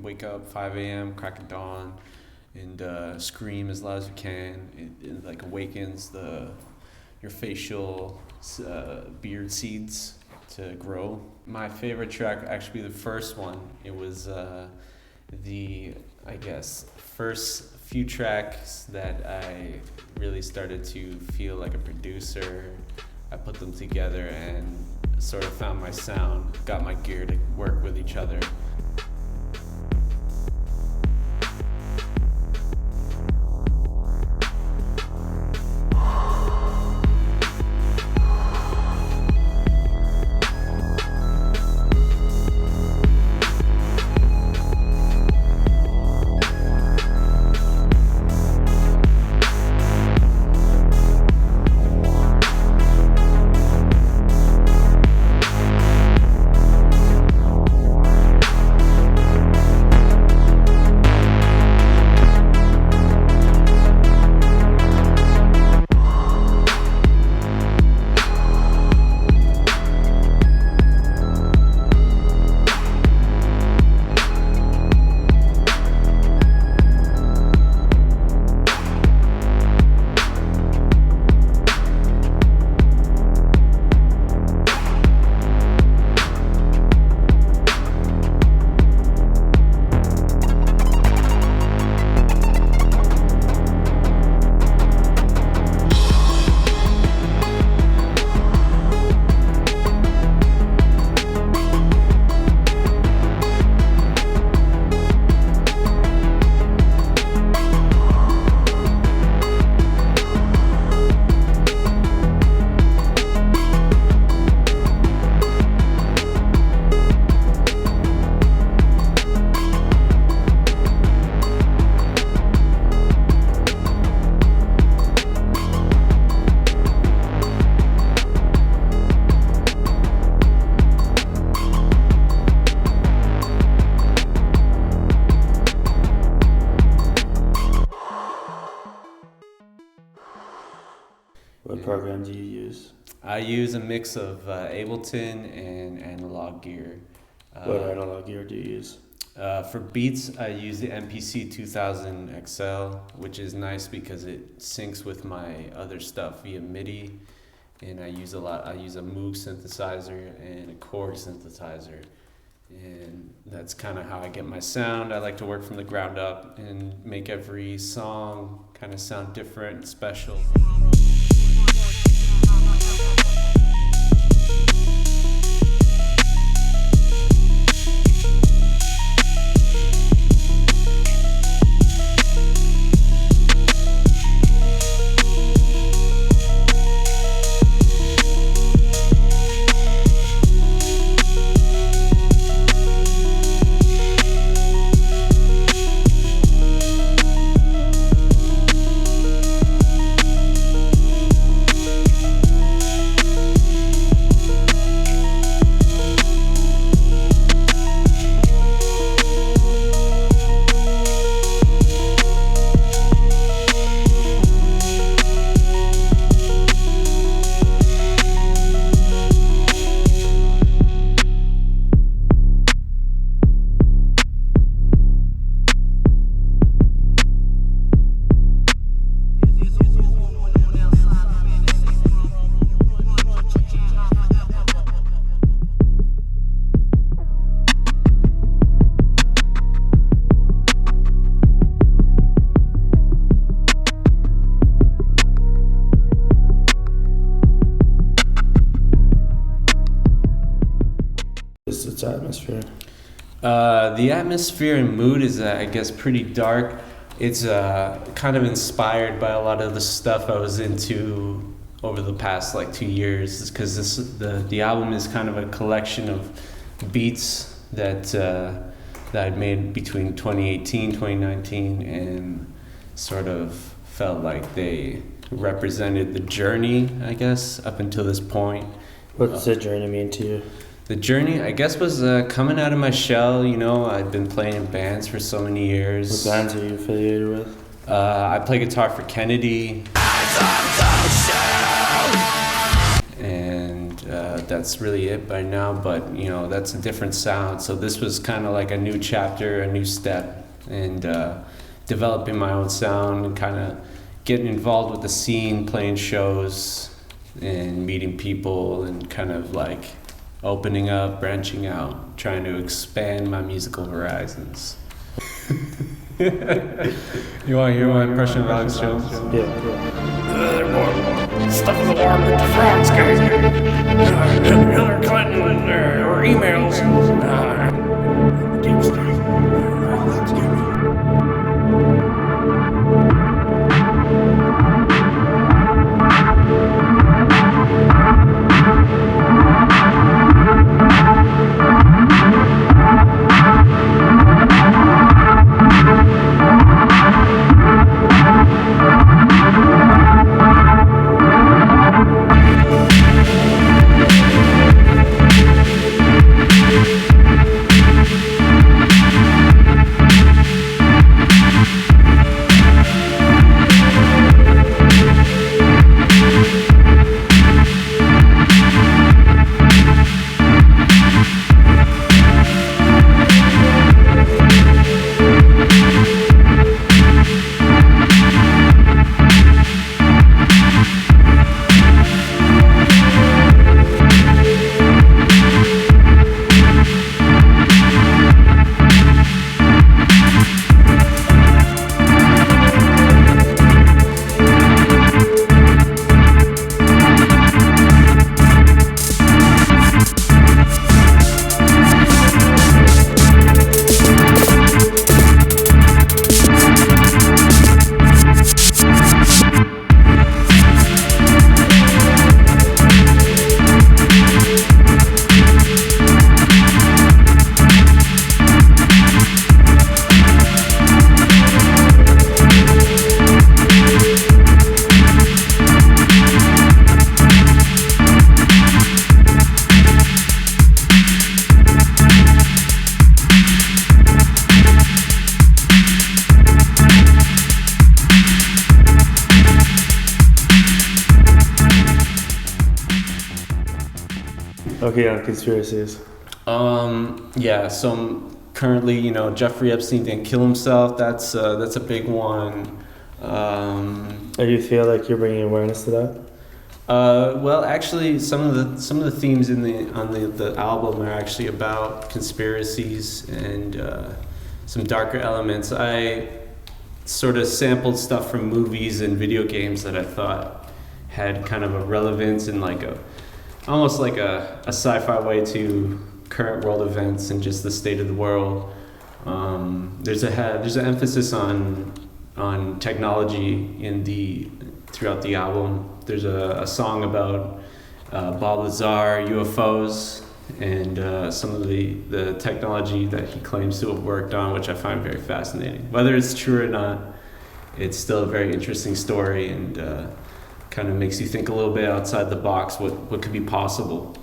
wake up 5 a.m., crack of dawn, and scream as loud as you can. It like awakens your facial beard seeds to grow. My favorite track actually the first one. It was I guess first few tracks that I really started to feel like a producer. I put them together and sort of found my sound, got my gear to work with each other. What program do you use? I use a mix of Ableton and analog gear. What analog gear do you use? For beats, I use the MPC 2000 XL, which is nice because it syncs with my other stuff via MIDI. And I use a Moog synthesizer and a Korg synthesizer. And that's kind of how I get my sound. I like to work from the ground up and make every song kind of sound different and special. Its atmosphere? The atmosphere and mood is, I guess, pretty dark. It's kind of inspired by a lot of the stuff I was into over the past 2 years, because the album is kind of a collection of beats that I made between 2018, 2019, and sort of felt like they represented the journey, I guess, up until this point. What does the journey mean to you? The journey, I guess, was coming out of my shell. I'd been playing in bands for so many years. What bands are you affiliated with? I play guitar for Kennedy. And that's really it by now. But you know, that's a different sound. So this was kind of like a new chapter, a new step, and developing my own sound and kind of getting involved with the scene, playing shows, and meeting people, and kind of like opening up, branching out, trying to expand my musical horizons. You want to hear my impression of Alex Jones? Yeah. Stuff in the water with the frogs, guys. Hillary Clinton or emails. Deep state. Let's get it. Okay, on conspiracies. Yeah, so currently, you know, Jeffrey Epstein didn't kill himself. That's a big one. Do you feel like you're bringing awareness to that? Well, actually, some of the themes on the album are actually about conspiracies and some darker elements. I sort of sampled stuff from movies and video games that I thought had kind of a relevance and like almost like a sci-fi way to current world events and just the state of the world. There's an emphasis on technology throughout the album. There's a song about Bob Lazar, UFOs, and some of the technology that he claims to have worked on, which I find very fascinating. Whether it's true or not, it's still a very interesting story and kind of makes you think a little bit outside the box what could be possible.